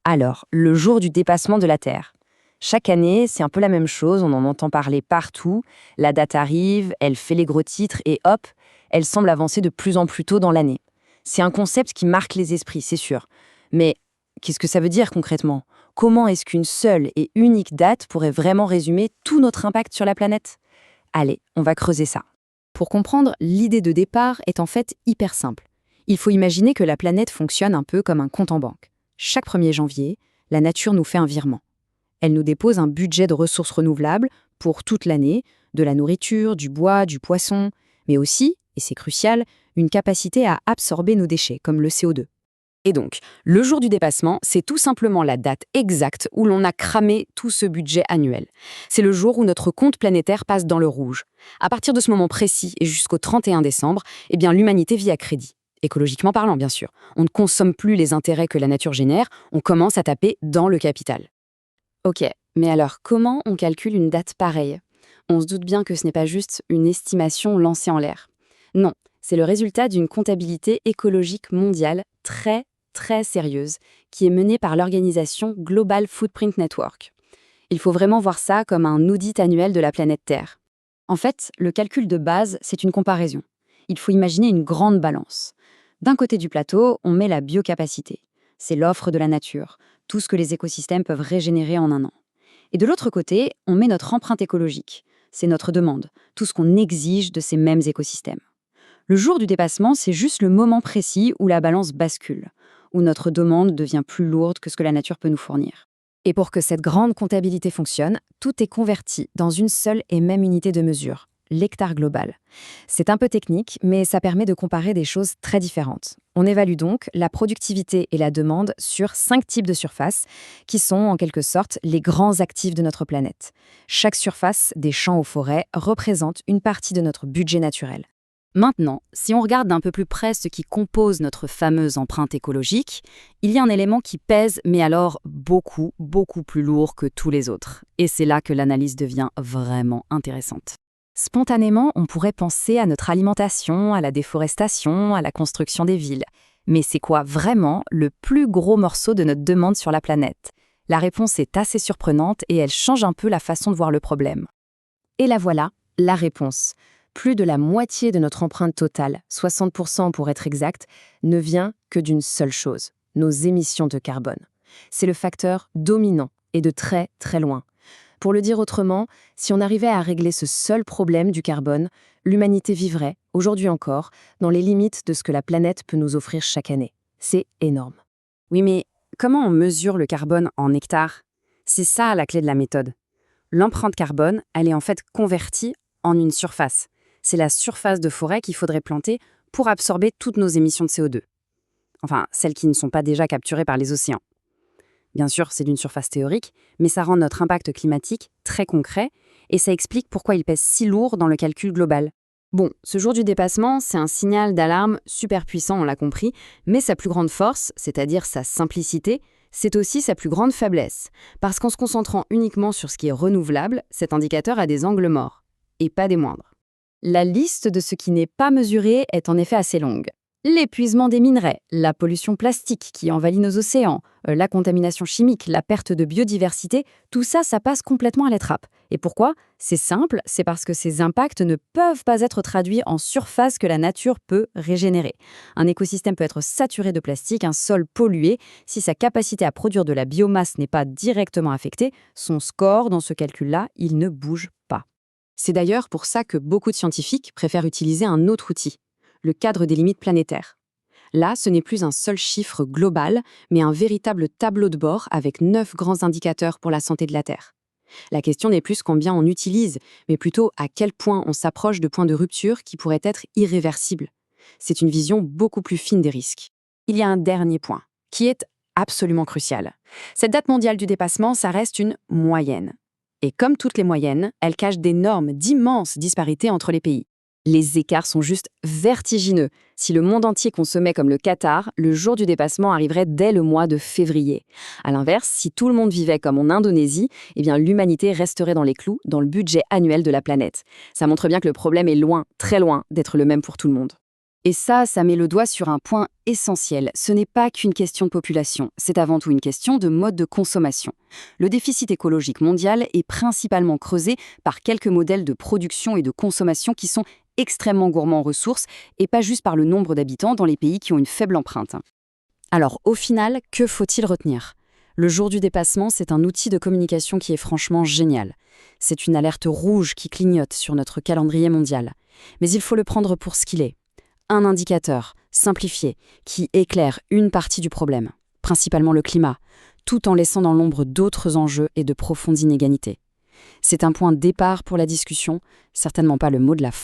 Alors, le jour du dépassement de la Terre. Chaque année, c'est un peu la même chose, on en entend parler partout. La date arrive, elle fait les gros titres et hop, elle semble avancer de plus en plus tôt dans l'année. C'est un concept qui marque les esprits, c'est sûr. Mais qu'est-ce que ça veut dire concrètement? Comment est-ce qu'une seule et unique date pourrait vraiment résumer tout notre impact sur la planète? Allez, on va creuser ça. Pour comprendre, l'idée de départ est en fait hyper simple. Il faut imaginer que la planète fonctionne un peu comme un compte en banque. Chaque 1er janvier, la nature nous fait un virement. Elle nous dépose un budget de ressources renouvelables pour toute l'année, de la nourriture, du bois, du poisson, mais aussi, et c'est crucial, une capacité à absorber nos déchets, comme le CO2. Et donc, le jour du dépassement, c'est tout simplement la date exacte où l'on a cramé tout ce budget annuel. C'est le jour où notre compte planétaire passe dans le rouge. À partir de ce moment précis et jusqu'au 31 décembre, eh bien, l'humanité vit à crédit. Écologiquement parlant, bien sûr. On ne consomme plus les intérêts que la nature génère, on commence à taper dans le capital. Ok, mais alors comment on calcule une date pareille? On se doute bien que ce n'est pas juste une estimation lancée en l'air. Non, c'est le résultat d'une comptabilité écologique mondiale très sérieuse qui est menée par l'organisation Global Footprint Network. Il faut vraiment voir ça comme un audit annuel de la planète Terre. En fait, le calcul de base, c'est une comparaison. Il faut imaginer une grande balance. D'un côté du plateau, on met la biocapacité. C'est l'offre de la nature, tout ce que les écosystèmes peuvent régénérer en un an. Et de l'autre côté, on met notre empreinte écologique. C'est notre demande, tout ce qu'on exige de ces mêmes écosystèmes. Le jour du dépassement, c'est juste le moment précis où la balance bascule, où notre demande devient plus lourde que ce que la nature peut nous fournir. Et pour que cette grande comptabilité fonctionne, tout est converti dans une seule et même unité de mesure, l'hectare global. C'est un peu technique, mais ça permet de comparer des choses très différentes. On évalue donc la productivité et la demande sur 5 types de surfaces, qui sont en quelque sorte les grands actifs de notre planète. Chaque surface, des champs aux forêts, représente une partie de notre budget naturel. Maintenant, si on regarde d'un peu plus près ce qui compose notre fameuse empreinte écologique, il y a un élément qui pèse, mais alors beaucoup plus lourd que tous les autres. Et c'est là que l'analyse devient vraiment intéressante. Spontanément, on pourrait penser à notre alimentation, à la déforestation, à la construction des villes. Mais c'est quoi vraiment le plus gros morceau de notre demande sur la planète? La réponse est assez surprenante et elle change un peu la façon de voir le problème. Et la voilà, la réponse. Plus de la moitié de notre empreinte totale, 60% pour être exact, ne vient que d'une seule chose, nos émissions de carbone. C'est le facteur dominant et de très loin. Pour le dire autrement, si on arrivait à régler ce seul problème du carbone, l'humanité vivrait, aujourd'hui encore, dans les limites de ce que la planète peut nous offrir chaque année. C'est énorme. Oui, mais comment on mesure le carbone en hectares? C'est ça la clé de la méthode. L'empreinte carbone, elle est en fait convertie en une surface. C'est la surface de forêt qu'il faudrait planter pour absorber toutes nos émissions de CO2. Enfin, celles qui ne sont pas déjà capturées par les océans. Bien sûr, c'est d'une surface théorique, mais ça rend notre impact climatique très concret et ça explique pourquoi il pèse si lourd dans le calcul global. Bon, ce jour du dépassement, c'est un signal d'alarme super puissant, on l'a compris, mais sa plus grande force, c'est-à-dire sa simplicité, c'est aussi sa plus grande faiblesse. Parce qu'en se concentrant uniquement sur ce qui est renouvelable, cet indicateur a des angles morts, et pas des moindres. La liste de ce qui n'est pas mesuré est en effet assez longue. L'épuisement des minerais, la pollution plastique qui envahit nos océans, la contamination chimique, la perte de biodiversité, tout ça, ça passe complètement à la trappe. Et pourquoi? C'est simple, c'est parce que ces impacts ne peuvent pas être traduits en surface que la nature peut régénérer. Un écosystème peut être saturé de plastique, un sol pollué. Si sa capacité à produire de la biomasse n'est pas directement affectée, son score dans ce calcul-là, il ne bouge pas. C'est d'ailleurs pour ça que beaucoup de scientifiques préfèrent utiliser un autre outil, le cadre des limites planétaires. Là, ce n'est plus un seul chiffre global, mais un véritable tableau de bord avec 9 grands indicateurs pour la santé de la Terre. La question n'est plus combien on utilise, mais plutôt à quel point on s'approche de points de rupture qui pourraient être irréversibles. C'est une vision beaucoup plus fine des risques. Il y a un dernier point, qui est absolument crucial. Cette date mondiale du dépassement, ça reste une moyenne. Et comme toutes les moyennes, elle cache d'immenses disparités entre les pays. Les écarts sont juste vertigineux. Si le monde entier consommait comme le Qatar, le jour du dépassement arriverait dès le mois de février. À l'inverse, si tout le monde vivait comme en Indonésie, eh bien l'humanité resterait dans les clous dans le budget annuel de la planète. Ça montre bien que le problème est loin, très loin, d'être le même pour tout le monde. Et ça met le doigt sur un point essentiel. Ce n'est pas qu'une question de population, c'est avant tout une question de mode de consommation. Le déficit écologique mondial est principalement creusé par quelques modèles de production et de consommation qui sont extrêmement gourmands en ressources et pas juste par le nombre d'habitants dans les pays qui ont une faible empreinte. Alors, au final, que faut-il retenir ? Le jour du dépassement, c'est un outil de communication qui est franchement génial. C'est une alerte rouge qui clignote sur notre calendrier mondial. Mais il faut le prendre pour ce qu'il est. Un indicateur, simplifié, qui éclaire une partie du problème, principalement le climat, tout en laissant dans l'ombre d'autres enjeux et de profondes inégalités. C'est un point de départ pour la discussion, certainement pas le mot de la fin.